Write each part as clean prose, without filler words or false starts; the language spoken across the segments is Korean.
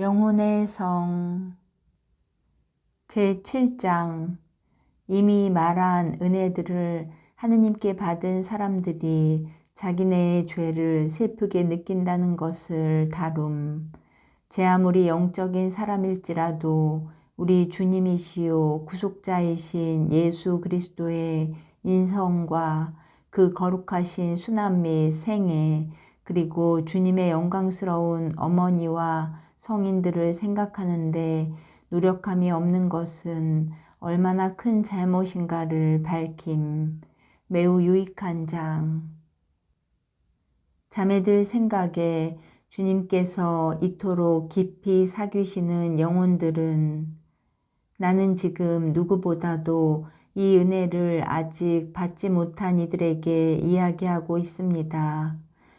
영혼의 성 제7장. 이미 말한 은혜들을 하느님께 받은 사람들이 자기네의 죄를 슬프게 느낀다는 것을 다룸. 제 아무리 영적인 사람일지라도 우리 주님이시요 구속자이신 예수 그리스도의 인성과 그 거룩하신 순환 및 생애, 그리고 주님의 영광스러운 어머니와 성인들을 생각하는데 노력함이 없는 것은 얼마나 큰 잘못인가를 밝힘. 매우 유익한 장. 자매들 생각에 주님께서 이토록 깊이 사귀시는 영혼들은 나는 지금 누구보다도 이 은혜를 아직 받지 못한 이들에게 이야기하고 있습니다.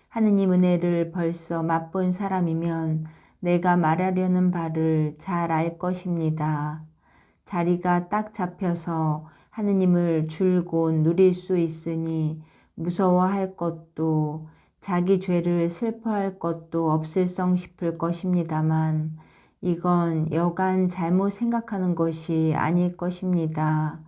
하느님 은혜를 벌써 맛본 사람이면 내가 말하려는 바를 잘 알 것입니다. 자리가 딱 잡혀서 하느님을 줄곧 누릴 수 있으니 무서워할 것도 자기 죄를 슬퍼할 것도 없을성 싶을 것입니다만 이건 여간 잘못 생각하는 것이 아닐 것입니다.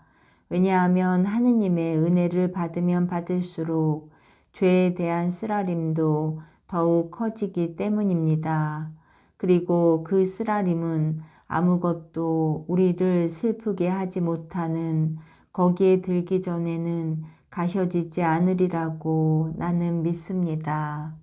왜냐하면 하느님의 은혜를 받으면 받을수록 죄에 대한 쓰라림도 더욱 커지기 때문입니다. 그리고 그 쓰라림은 아무것도 우리를 슬프게 하지 못하는 거기에 들기 전에는 가셔지지 않으리라고 나는 믿습니다.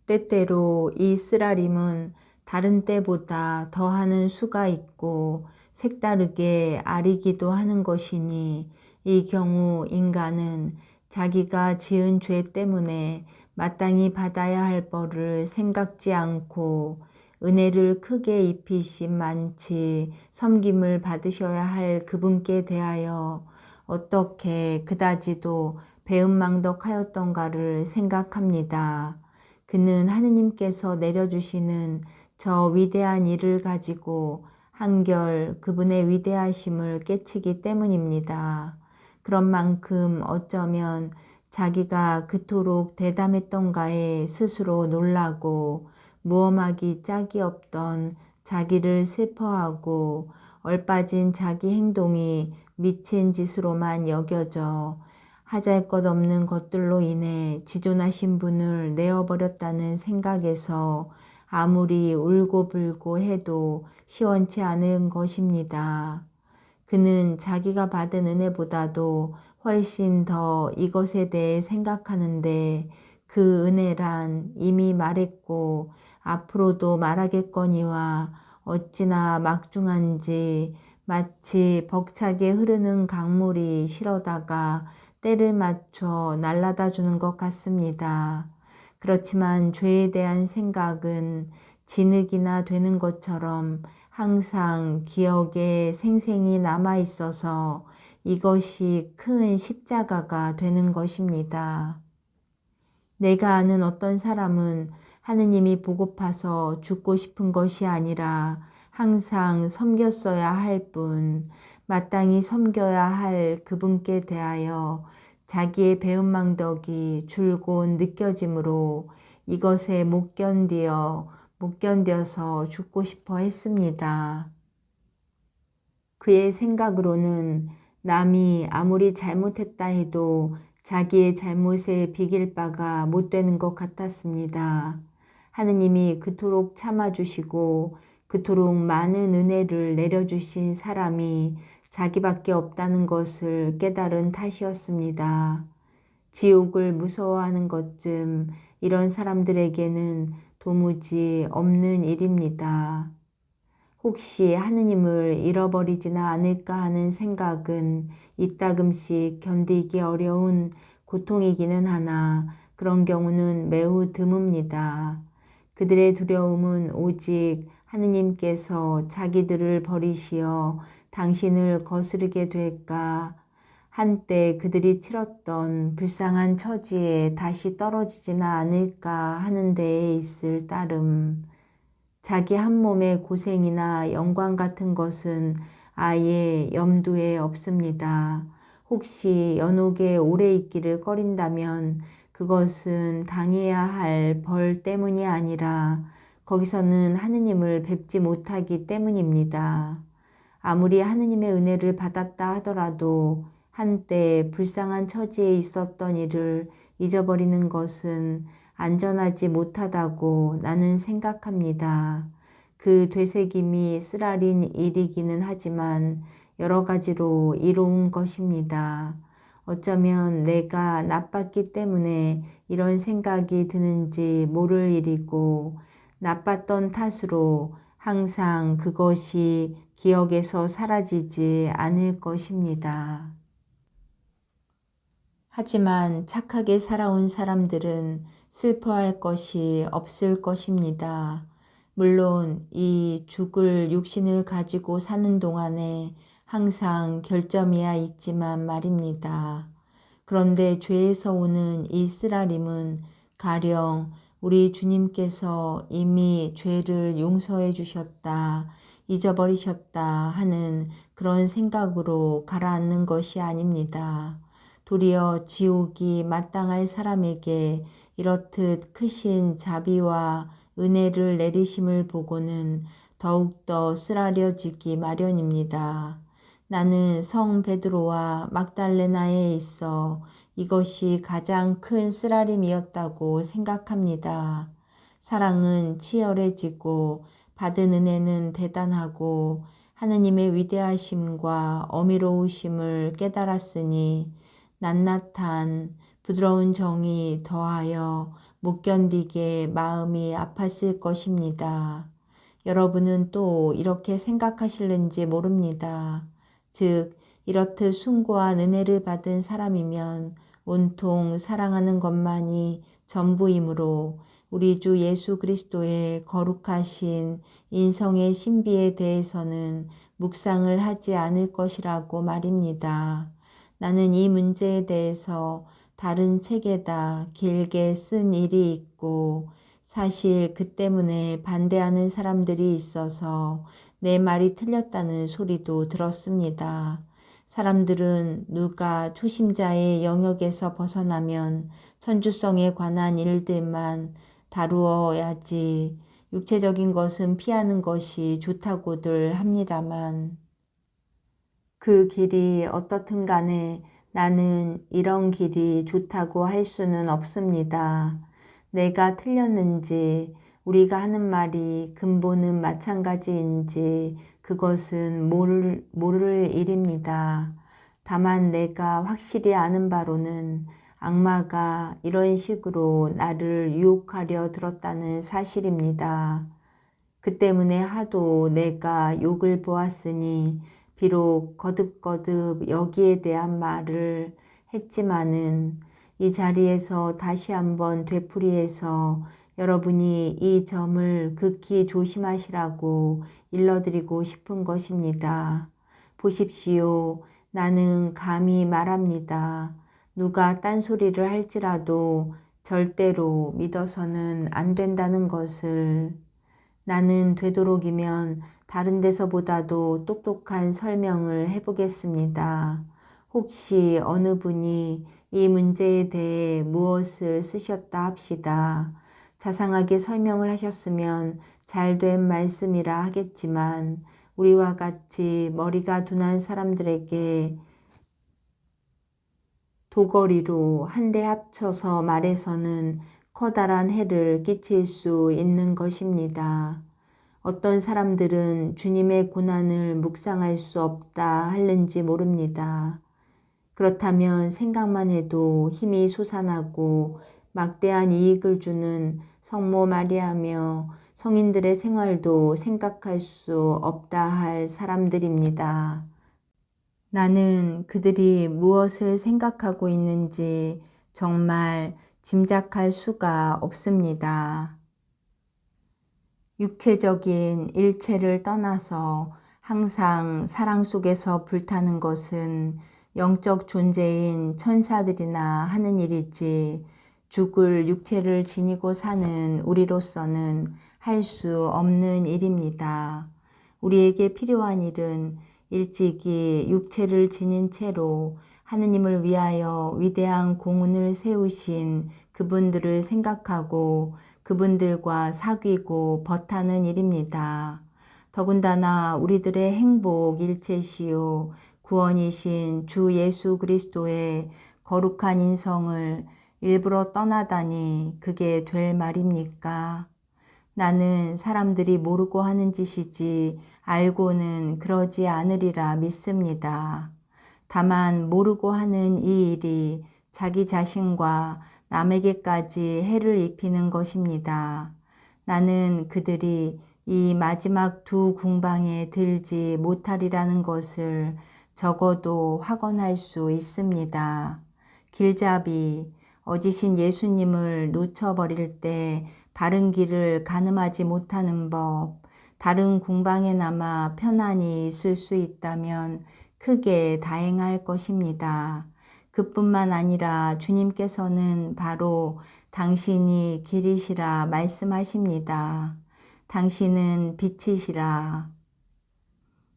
때때로 이 쓰라림은 다른 때보다 더하는 수가 있고 색다르게 아리기도 하는 것이니 이 경우 인간은 자기가 지은 죄 때문에 마땅히 받아야 할 벌을 생각지 않고 은혜를 크게 입히신 만치 섬김을 받으셔야 할 그분께 대하여 어떻게 그다지도 배은망덕하였던가를 생각합니다. 그는 하느님께서 내려주시는 저 위대한 일을 가지고 한결 그분의 위대하심을 깨치기 때문입니다. 그런 만큼 어쩌면 자기가 그토록 대담했던가에 스스로 놀라고 무엄하기 짝이 없던 자기를 슬퍼하고 얼빠진 자기 행동이 미친 짓으로만 여겨져 하잘것없는 것들로 인해 지존하신 분을 내어버렸다는 생각에서 아무리 울고불고 해도 시원치 않은 것입니다. 그는 자기가 받은 은혜보다도 훨씬 더 이것에 대해 생각하는데 그 은혜란 이미 말했고 앞으로도 말하겠거니와 어찌나 막중한지 마치 벅차게 흐르는 강물이 실어다가 때를 맞춰 날라다 주는 것 같습니다. 그렇지만 죄에 대한 생각은 진흙이나 되는 것처럼 항상 기억에 생생히 남아 있어서 이것이 큰 십자가가 되는 것입니다. 내가 아는 어떤 사람은 하느님이 보고파서 죽고 싶은 것이 아니라 항상 섬겼어야 할 뿐, 마땅히 섬겨야 할 그분께 대하여 자기의 배은망덕이 줄곧 느껴지므로 이것에 못 견뎌서 죽고 싶어 했습니다. 그의 생각으로는 남이 아무리 잘못했다 해도 자기의 잘못에 비길 바가 못 되는 것 같았습니다. 하느님이 그토록 참아주시고 그토록 많은 은혜를 내려주신 사람이 자기밖에 없다는 것을 깨달은 탓이었습니다. 지옥을 무서워하는 것쯤 이런 사람들에게는 도무지 없는 일입니다. 혹시 하느님을 잃어버리지는 않을까 하는 생각은 이따금씩 견디기 어려운 고통이기는 하나 그런 경우는 매우 드뭅니다. 그들의 두려움은 오직 하느님께서 자기들을 버리시어 당신을 거스르게 될까, 한때 그들이 치렀던 불쌍한 처지에 다시 떨어지지는 않을까 하는 데에 있을 따름. 자기 한 몸의 고생이나 영광 같은 것은 아예 염두에 없습니다. 혹시 연옥에 오래 있기를 꺼린다면 그것은 당해야 할 벌 때문이 아니라 거기서는 하느님을 뵙지 못하기 때문입니다. 아무리 하느님의 은혜를 받았다 하더라도 한때 불쌍한 처지에 있었던 일을 잊어버리는 것은 안전하지 못하다고 나는 생각합니다. 그 되새김이 쓰라린 일이기는 하지만 여러 가지로 이로운 것입니다. 어쩌면 내가 나빴기 때문에 이런 생각이 드는지 모를 일이고 나빴던 탓으로 항상 그것이 기억에서 사라지지 않을 것입니다. 하지만 착하게 살아온 사람들은 슬퍼할 것이 없을 것입니다. 물론 이 죽을 육신을 가지고 사는 동안에 항상 결점이야 있지만 말입니다. 그런데 죄에서 오는 이 쓰라림은 가령 우리 주님께서 이미 죄를 용서해 주셨다, 잊어버리셨다 하는 그런 생각으로 가라앉는 것이 아닙니다. 도리어 지옥이 마땅할 사람에게 이렇듯 크신 자비와 은혜를 내리심을 보고는 더욱더 쓰라려지기 마련입니다. 나는 성 베드로와 막달레나에 있어 이것이 가장 큰 쓰라림이었다고 생각합니다. 사랑은 치열해지고 받은 은혜는 대단하고 하느님의 위대하심과 어미로우심을 깨달았으니 낱낱한 부드러운 정이 더하여 못 견디게 마음이 아팠을 것입니다. 여러분은 또 이렇게 생각하실는지 모릅니다. 즉 이렇듯 숭고한 은혜를 받은 사람이면 온통 사랑하는 것만이 전부이므로 우리 주 예수 그리스도의 거룩하신 인성의 신비에 대해서는 묵상을 하지 않을 것이라고 말입니다. 나는 이 문제에 대해서 다른 책에다 길게 쓴 일이 있고 사실 그 때문에 반대하는 사람들이 있어서 내 말이 틀렸다는 소리도 들었습니다. 사람들은 누가 초심자의 영역에서 벗어나면 천주성에 관한 일들만 다루어야지 육체적인 것은 피하는 것이 좋다고들 합니다만 그 길이 어떻든 간에 나는 이런 길이 좋다고 할 수는 없습니다. 내가 틀렸는지 우리가 하는 말이 근본은 마찬가지인지 그것은 모를 일입니다. 다만 내가 확실히 아는 바로는 악마가 이런 식으로 나를 유혹하려 들었다는 사실입니다. 그 때문에 하도 내가 욕을 보았으니 비록 거듭거듭 여기에 대한 말을 했지만은 이 자리에서 다시 한번 되풀이해서 여러분이 이 점을 극히 조심하시라고 일러드리고 싶은 것입니다. 보십시오. 나는 감히 말합니다. 누가 딴소리를 할지라도 절대로 믿어서는 안 된다는 것을. 나는 되도록이면 다른 데서보다도 똑똑한 설명을 해보겠습니다. 혹시 어느 분이 이 문제에 대해 무엇을 쓰셨다 합시다. 자상하게 설명을 하셨으면 잘된 말씀이라 하겠지만 우리와 같이 머리가 둔한 사람들에게 도거리로 한데 합쳐서 말해서는 커다란 해를 끼칠 수 있는 것입니다. 어떤 사람들은 주님의 고난을 묵상할 수 없다 할는지 모릅니다. 그렇다면 생각만 해도 힘이 솟아나고 막대한 이익을 주는 성모 마리아며 성인들의 생활도 생각할 수 없다 할 사람들입니다. 나는 그들이 무엇을 생각하고 있는지 정말 짐작할 수가 없습니다. 육체적인 일체를 떠나서 항상 사랑 속에서 불타는 것은 영적 존재인 천사들이나 하는 일이지 죽을 육체를 지니고 사는 우리로서는 할 수 없는 일입니다. 우리에게 필요한 일은 일찍이 육체를 지닌 채로 하느님을 위하여 위대한 공훈을 세우신 그분들을 생각하고 그분들과 사귀고 벗하는 일입니다. 더군다나 우리들의 행복 일체시요 구원이신 주 예수 그리스도의 거룩한 인성을 일부러 떠나다니 그게 될 말입니까? 나는 사람들이 모르고 하는 짓이지 알고는 그러지 않으리라 믿습니다. 다만 모르고 하는 이 일이 자기 자신과 남에게까지 해를 입히는 것입니다. 나는 그들이 이 마지막 두 궁방에 들지 못하리라는 것을 적어도 확언할 수 있습니다. 길잡이, 어지신 예수님을 놓쳐버릴 때 바른 길을 가늠하지 못하는 법, 다른 궁방에 남아 편안히 있을 수 있다면 크게 다행할 것입니다. 그뿐만 아니라 주님께서는 바로 당신이 길이시라 말씀하십니다. 당신은 빛이시라.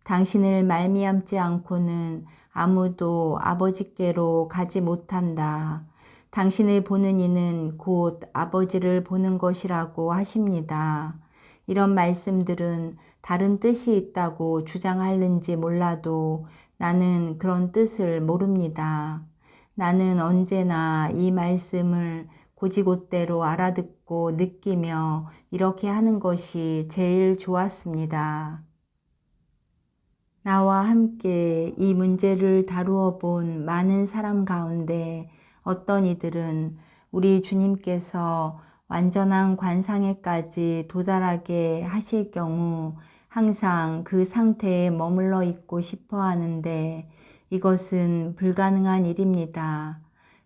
당신을 말미암지 않고는 아무도 아버지께로 가지 못한다. 당신을 보는 이는 곧 아버지를 보는 것이라고 하십니다. 이런 말씀들은 다른 뜻이 있다고 주장하는지 몰라도 나는 그런 뜻을 모릅니다. 나는 언제나 이 말씀을 곧이곧대로 알아듣고 느끼며 이렇게 하는 것이 제일 좋았습니다. 나와 함께 이 문제를 다루어 본 많은 사람 가운데 어떤 이들은 우리 주님께서 완전한 관상에까지 도달하게 하실 경우 항상 그 상태에 머물러 있고 싶어 하는데 이것은 불가능한 일입니다.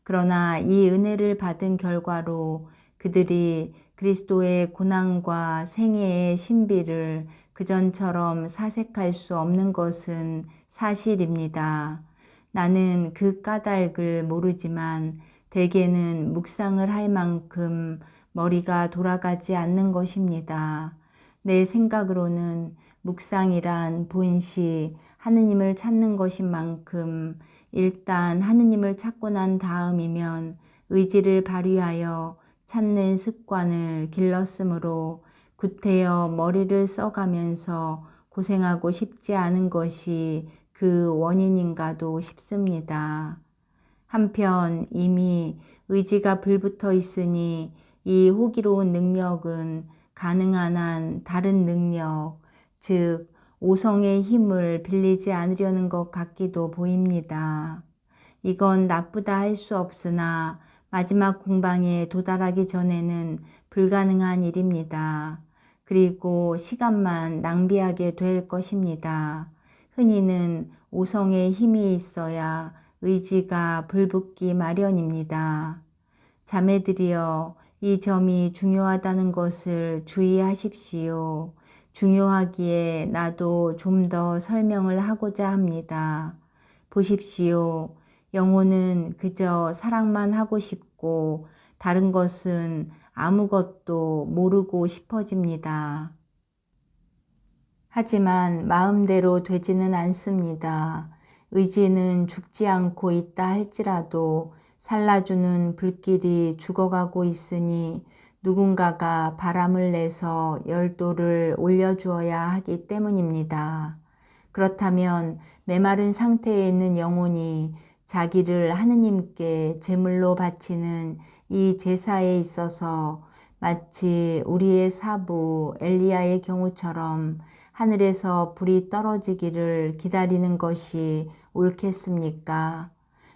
그러나 이 은혜를 받은 결과로 그들이 그리스도의 고난과 생애의 신비를 그전처럼 사색할 수 없는 것은 사실입니다. 나는 그 까닭을 모르지만 대개는 묵상을 할 만큼 머리가 돌아가지 않는 것입니다. 내 생각으로는 묵상이란 본시 하느님을 찾는 것인 만큼 일단 하느님을 찾고 난 다음이면 의지를 발휘하여 찾는 습관을 길렀으므로 구태여 머리를 써가면서 고생하고 싶지 않은 것이 그 원인인가도 싶습니다. 한편 이미 의지가 불붙어 있으니 이 호기로운 능력은 가능한 한 다른 능력, 즉 오성의 힘을 빌리지 않으려는 것 같기도 보입니다. 이건 나쁘다 할 수 없으나 마지막 궁방에 도달하기 전에는 불가능한 일입니다. 그리고 시간만 낭비하게 될 것입니다. 흔히는 오성의 힘이 있어야 의지가 불붙기 마련입니다. 자매들이여, 이 점이 중요하다는 것을 주의하십시오. 중요하기에 나도 좀 더 설명을 하고자 합니다. 보십시오. 영혼은 그저 사랑만 하고 싶고 다른 것은 아무것도 모르고 싶어집니다. 하지만 마음대로 되지는 않습니다. 의지는 죽지 않고 있다 할지라도 살라주는 불길이 죽어가고 있으니 누군가가 바람을 내서 열도를 올려주어야 하기 때문입니다. 그렇다면 메마른 상태에 있는 영혼이 자기를 하느님께 제물로 바치는 이 제사에 있어서 마치 우리의 사부 엘리야의 경우처럼 하늘에서 불이 떨어지기를 기다리는 것이 옳겠습니까?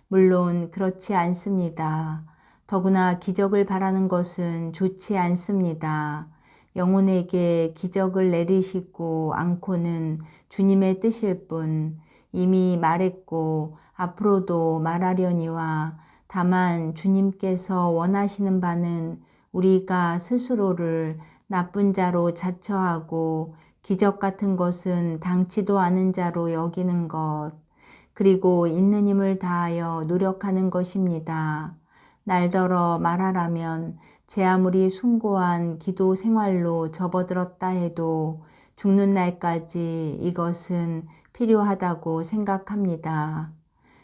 물론 그렇지 않습니다. 더구나 기적을 바라는 것은 좋지 않습니다. 영혼에게 기적을 내리시고 않고는 주님의 뜻일 뿐, 이미 말했고 앞으로도 말하려니와 다만 주님께서 원하시는 바는 우리가 스스로를 나쁜 자로 자처하고 기적 같은 것은 당치도 않은 자로 여기는 것, 그리고 있는 힘을 다하여 노력하는 것입니다. 날더러 말하라면 제 아무리 숭고한 기도 생활로 접어들었다 해도 죽는 날까지 이것은 필요하다고 생각합니다.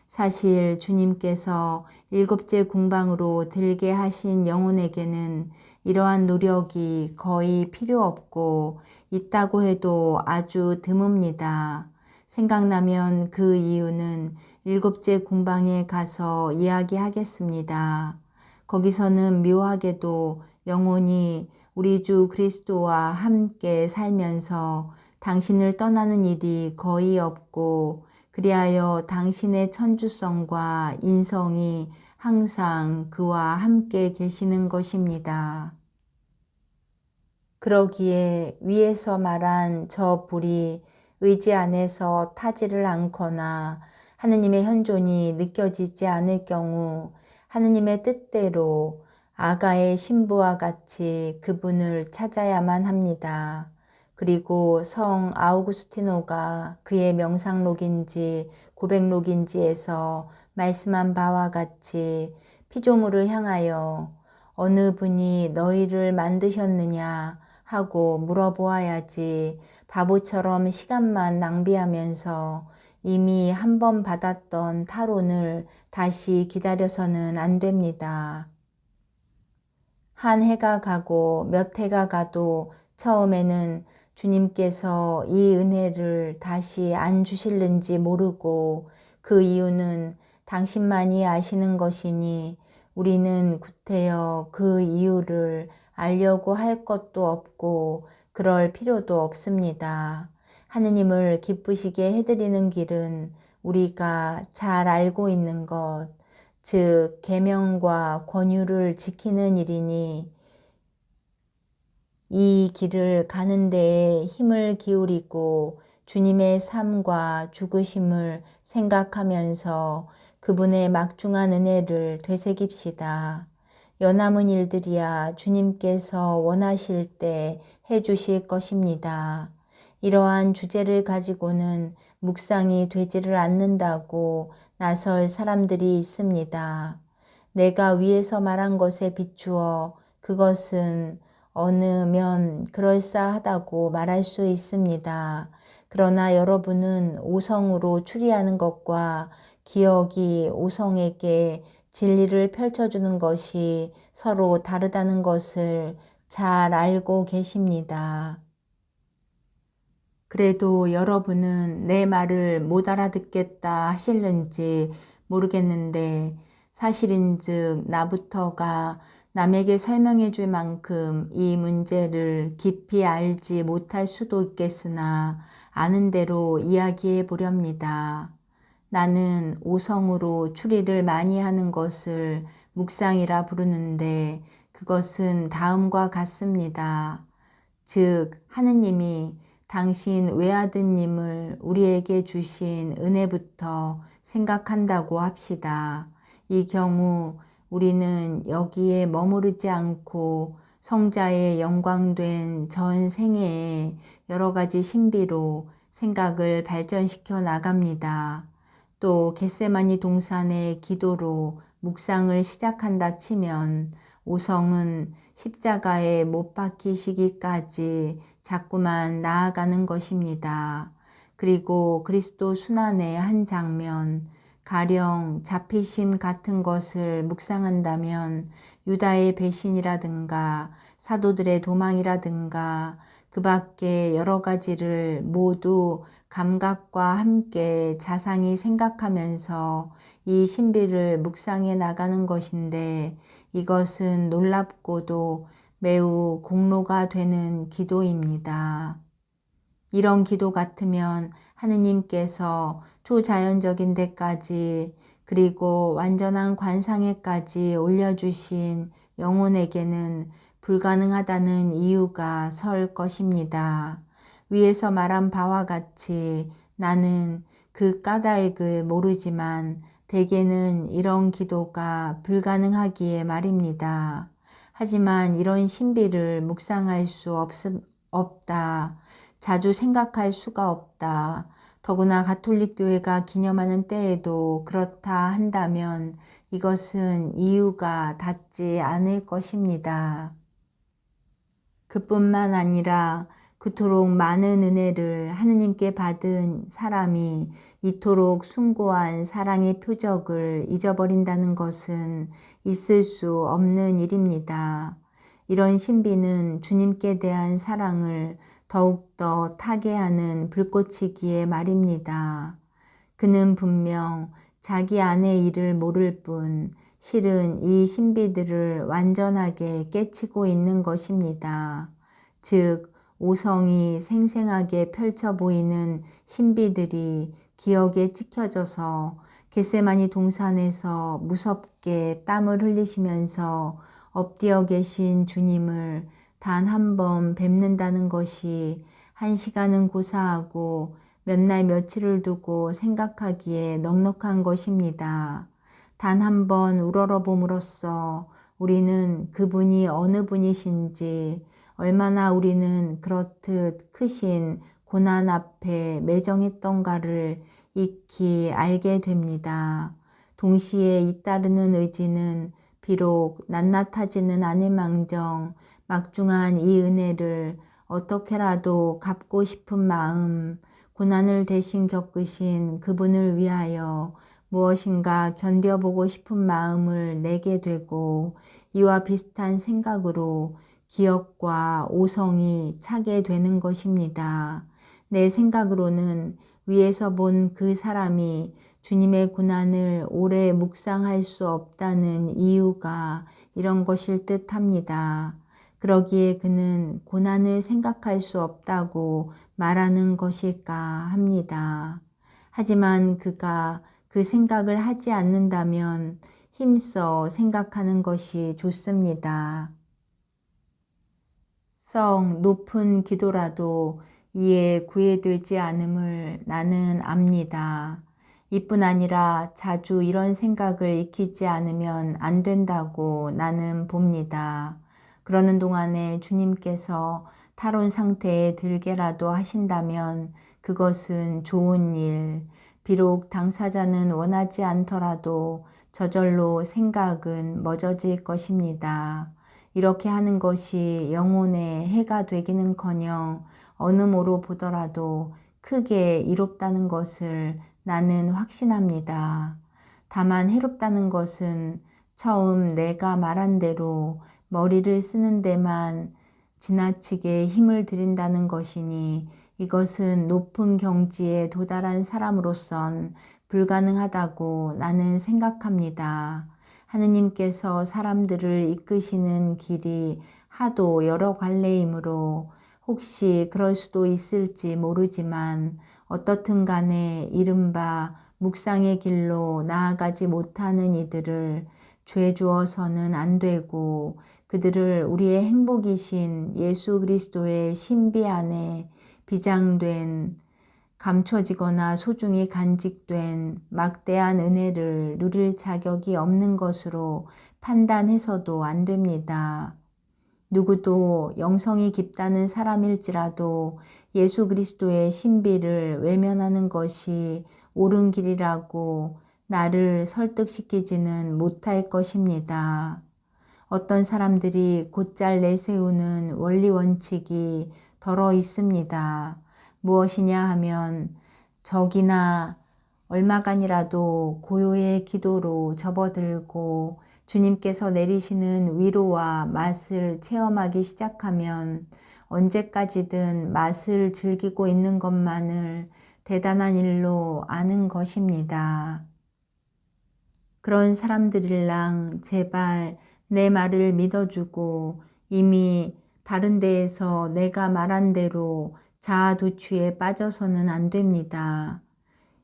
사실 주님께서 일곱째 궁방으로 들게 하신 영혼에게는 이러한 노력이 거의 필요 없고 있다고 해도 아주 드뭅니다. 생각나면 그 이유는 일곱째 궁방에 가서 이야기하겠습니다. 거기서는 묘하게도 영혼이 우리 주 그리스도와 함께 살면서 당신을 떠나는 일이 거의 없고 그리하여 당신의 천주성과 인성이 항상 그와 함께 계시는 것입니다. 그러기에 위에서 말한 저 불이 의지 안에서 타지를 않거나 하느님의 현존이 느껴지지 않을 경우 하느님의 뜻대로 아가의 신부와 같이 그분을 찾아야만 합니다. 그리고 성 아우구스티노가 그의 명상록인지 고백록인지에서 말씀한 바와 같이 피조물을 향하여 어느 분이 너희를 만드셨느냐 하고 물어보아야지 바보처럼 시간만 낭비하면서 이미 한 번 받았던 타론을 다시 기다려서는 안 됩니다. 한 해가 가고 몇 해가 가도 처음에는 주님께서 이 은혜를 다시 안 주실는지 모르고 그 이유는 당신만이 아시는 것이니 우리는 구태여 그 이유를 알려고 할 것도 없고 그럴 필요도 없습니다. 하느님을 기쁘시게 해드리는 길은 우리가 잘 알고 있는 것, 즉 계명과 권유를 지키는 일이니 이 길을 가는 데에 힘을 기울이고 주님의 삶과 죽으심을 생각하면서 그분의 막중한 은혜를 되새깁시다. 여남은 일들이야 주님께서 원하실 때 해주실 것입니다. 이러한 주제를 가지고는 묵상이 되지를 않는다고 나설 사람들이 있습니다. 내가 위에서 말한 것에 비추어 그것은 어느 면 그럴싸하다고 말할 수 있습니다. 그러나 여러분은 오성으로 추리하는 것과 기억이 오성에게 진리를 펼쳐주는 것이 서로 다르다는 것을 잘 알고 계십니다. 그래도 여러분은 내 말을 못 알아듣겠다 하실는지 모르겠는데 사실인즉 나부터가 남에게 설명해 줄 만큼 이 문제를 깊이 알지 못할 수도 있겠으나 아는 대로 이야기해 보렵니다. 나는 오성으로 추리를 많이 하는 것을 묵상이라 부르는데 그것은 다음과 같습니다. 즉 하느님이 당신 외아드님을 우리에게 주신 은혜부터 생각한다고 합시다. 이 경우 우리는 여기에 머무르지 않고 성자의 영광된 전 생애의 여러 가지 신비로 생각을 발전시켜 나갑니다. 또 겟세마니 동산의 기도로 묵상을 시작한다 치면 오성은 십자가에 못 박히시기까지 자꾸만 나아가는 것입니다. 그리고 그리스도 순환의 한 장면, 가령 잡히심 같은 것을 묵상한다면 유다의 배신이라든가 사도들의 도망이라든가 그 밖에 여러 가지를 모두 감각과 함께 자상히 생각하면서 이 신비를 묵상해 나가는 것인데 이것은 놀랍고도 매우 공로가 되는 기도입니다. 이런 기도 같으면 하느님께서 초자연적인 데까지 그리고 완전한 관상에까지 올려주신 영혼에게는 불가능하다는 이유가 설 것입니다. 위에서 말한 바와 같이 나는 그 까닭을 모르지만 대개는 이런 기도가 불가능하기에 말입니다. 하지만 이런 신비를 묵상할 수 없다. 자주 생각할 수가 없다. 더구나 가톨릭 교회가 기념하는 때에도 그렇다 한다면 이것은 이유가 닿지 않을 것입니다. 그뿐만 아니라 그토록 많은 은혜를 하느님께 받은 사람이 이토록 숭고한 사랑의 표적을 잊어버린다는 것은 있을 수 없는 일입니다. 이런 신비는 주님께 대한 사랑을 더욱더 타게 하는 불꽃이기에 말입니다. 그는 분명 자기 안의 일을 모를 뿐 실은 이 신비들을 완전하게 깨치고 있는 것입니다. 즉, 오성이 생생하게 펼쳐 보이는 신비들이 기억에 찍혀져서 겟세마니 동산에서 무섭게 땀을 흘리시면서 엎드려 계신 주님을 단 한 번 뵙는다는 것이 1시간은 고사하고 몇 날 며칠을 두고 생각하기에 넉넉한 것입니다. 단 한 번 우러러봄으로써 우리는 그분이 어느 분이신지, 얼마나 우리는 그렇듯 크신 고난 앞에 매정했던가를 익히 알게 됩니다. 동시에 잇따르는 의지는 비록 낱낱하지는 않을망정 막중한 이 은혜를 어떻게라도 갚고 싶은 마음, 고난을 대신 겪으신 그분을 위하여 무엇인가 견뎌보고 싶은 마음을 내게 되고, 이와 비슷한 생각으로 기억과 오성이 차게 되는 것입니다. 내 생각으로는 위에서 본 그 사람이 주님의 고난을 오래 묵상할 수 없다는 이유가 이런 것일 듯합니다. 그러기에 그는 고난을 생각할 수 없다고 말하는 것일까 합니다. 하지만 그가 그 생각을 하지 않는다면 힘써 생각하는 것이 좋습니다. 썩 높은 기도라도 이에 구애되지 않음을 나는 압니다. 이뿐 아니라 자주 이런 생각을 익히지 않으면 안 된다고 나는 봅니다. 그러는 동안에 주님께서 탈원 상태에 들게라도 하신다면 그것은 좋은 일, 비록 당사자는 원하지 않더라도 저절로 생각은 멎어질 것입니다. 이렇게 하는 것이 영혼에 해가 되기는커녕 어느 모로 보더라도 크게 이롭다는 것을 나는 확신합니다. 다만 해롭다는 것은 처음 내가 말한 대로 머리를 쓰는 데만 지나치게 힘을 들인다는 것이니, 이것은 높은 경지에 도달한 사람으로선 불가능하다고 나는 생각합니다. 하느님께서 사람들을 이끄시는 길이 하도 여러 갈래이므로 혹시 그럴 수도 있을지 모르지만, 어떻든 간에 이른바 묵상의 길로 나아가지 못하는 이들을 죄 주어서는 안 되고, 그들을 우리의 행복이신 예수 그리스도의 신비 안에 비장된, 감춰지거나 소중히 간직된 막대한 은혜를 누릴 자격이 없는 것으로 판단해서도 안 됩니다. 누구도 영성이 깊다는 사람일지라도 예수 그리스도의 신비를 외면하는 것이 옳은 길이라고 나를 설득시키지는 못할 것입니다. 어떤 사람들이 곧잘 내세우는 원리 원칙이 덜어 있습니다. 무엇이냐 하면 적이나 얼마간이라도 고요의 기도로 접어들고 주님께서 내리시는 위로와 맛을 체험하기 시작하면 언제까지든 맛을 즐기고 있는 것만을 대단한 일로 아는 것입니다. 그런 사람들일랑 제발 내 말을 믿어주고 이미 다른 데에서 내가 말한 대로 자아도취에 빠져서는 안 됩니다.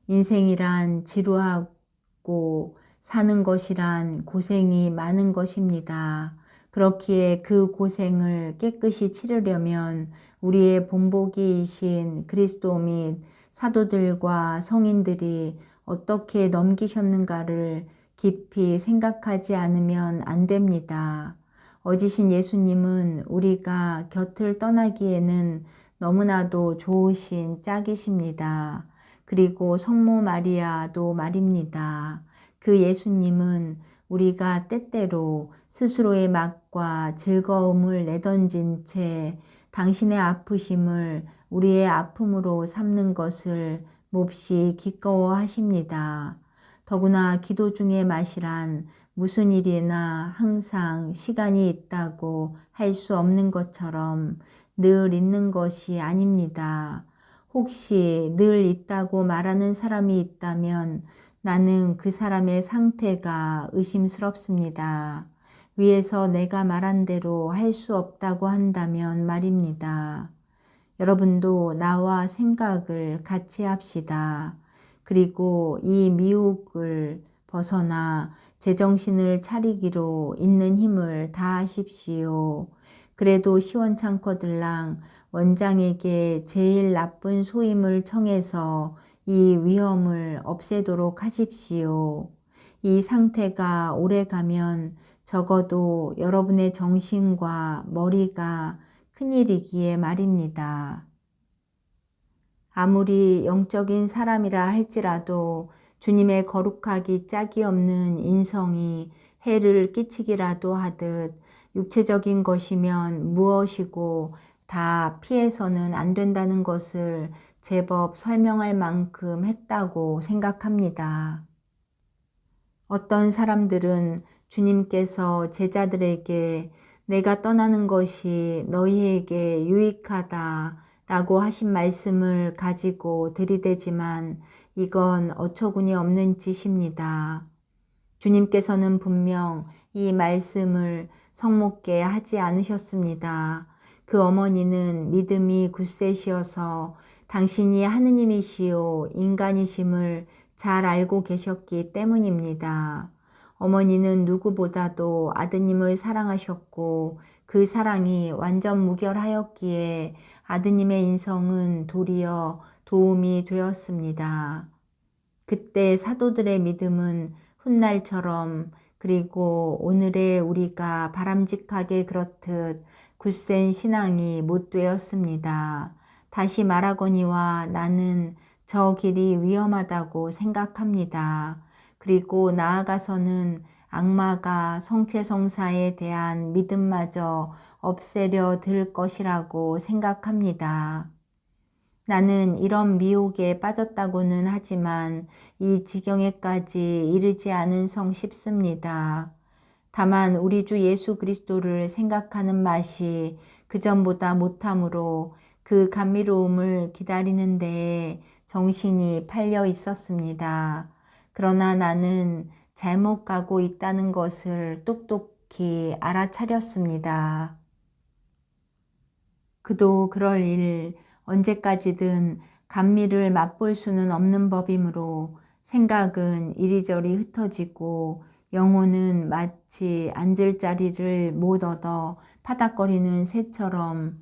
인생이란 지루하고 사는 것이란 고생이 많은 것입니다. 그렇기에 그 고생을 깨끗이 치르려면 우리의 본보기이신 그리스도 및 사도들과 성인들이 어떻게 넘기셨는가를 깊이 생각하지 않으면 안 됩니다. 어지신 예수님은 우리가 곁을 떠나기에는 너무나도 좋으신 짝이십니다. 그리고 성모 마리아도 말입니다. 그 예수님은 우리가 때때로 스스로의 맛과 즐거움을 내던진 채 당신의 아프심을 우리의 아픔으로 삼는 것을 몹시 기꺼워하십니다. 더구나 기도 중의 맛이란 무슨 일이나 항상 시간이 있다고 할 수 없는 것처럼 늘 있는 것이 아닙니다. 혹시 늘 있다고 말하는 사람이 있다면 나는 그 사람의 상태가 의심스럽습니다. 위에서 내가 말한 대로 할 수 없다고 한다면 말입니다. 여러분도 나와 생각을 같이 합시다. 그리고 이 미혹을 벗어나 제정신을 차리기로 있는 힘을 다하십시오. 그래도 시원찮거들랑 원장에게 제일 나쁜 소임을 청해서 이 위험을 없애도록 하십시오. 이 상태가 오래가면 적어도 여러분의 정신과 머리가 큰일이기에 말입니다. 아무리 영적인 사람이라 할지라도 주님의 거룩하기 짝이 없는 인성이 해를 끼치기라도 하듯 육체적인 것이면 무엇이고 다 피해서는 안 된다는 것을 제법 설명할 만큼 했다고 생각합니다. 어떤 사람들은 주님께서 제자들에게 내가 떠나는 것이 너희에게 유익하다 라고 하신 말씀을 가지고 들이대지만 이건 어처구니 없는 짓입니다. 주님께서는 분명 이 말씀을 성목게 하지 않으셨습니다. 그 어머니는 믿음이 굳세시어서 당신이 하느님이시요 인간이심을 잘 알고 계셨기 때문입니다. 어머니는 누구보다도 아드님을 사랑하셨고 그 사랑이 완전 무결하였기에 아드님의 인성은 도리어 도움이 되었습니다. 그때 사도들의 믿음은 훗날처럼 그리고 오늘의 우리가 바람직하게 그렇듯 굳센 신앙이 못 되었습니다. 다시 말하거니와 나는 저 길이 위험하다고 생각합니다. 그리고 나아가서는 악마가 성체성사에 대한 믿음마저 없애려 들 것이라고 생각합니다. 나는 이런 미혹에 빠졌다고는 하지만 이 지경에까지 이르지 않은성 싶습니다. 다만 우리 주 예수 그리스도를 생각하는 맛이 그전보다 못함으로 그 감미로움을 기다리는 데에 정신이 팔려 있었습니다. 그러나 나는 잘못 가고 있다는 것을 똑똑히 알아차렸습니다. 그도 그럴 일 언제까지든 감미를 맛볼 수는 없는 법이므로 생각은 이리저리 흩어지고 영혼은 마치 앉을 자리를 못 얻어 파닥거리는 새처럼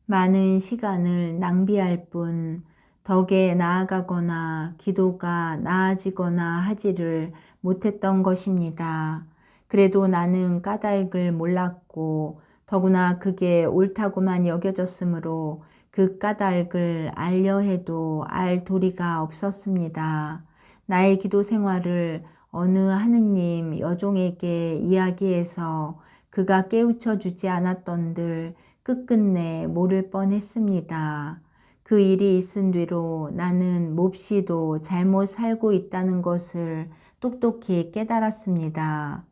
많은 시간을 낭비할 뿐 덕에 나아가거나 기도가 나아지거나 하지를 못했던 것입니다. 그래도 나는 까닭을 몰랐고 더구나 그게 옳다고만 여겨졌으므로 그 까닭을 알려 해도 알 도리가 없었습니다. 나의 기도 생활을 어느 하느님 여종에게 이야기해서 그가 깨우쳐 주지 않았던들 끝끝내 모를 뻔했습니다. 그 일이 있은 뒤로 나는 몹시도 잘못 살고 있다는 것을 똑똑히 깨달았습니다.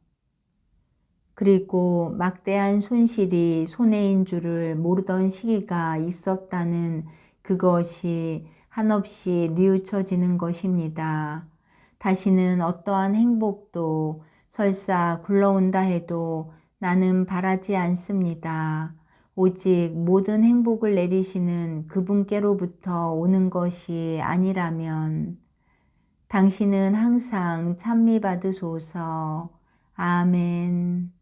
그리고 막대한 손실이 손해인 줄을 모르던 시기가 있었다는 그것이 한없이 뉘우쳐지는 것입니다. 다시는 어떠한 행복도 설사 굴러온다 해도 나는 바라지 않습니다. 오직 모든 행복을 내리시는 그분께로부터 오는 것이 아니라면 당신은 항상 찬미 받으소서. 아멘.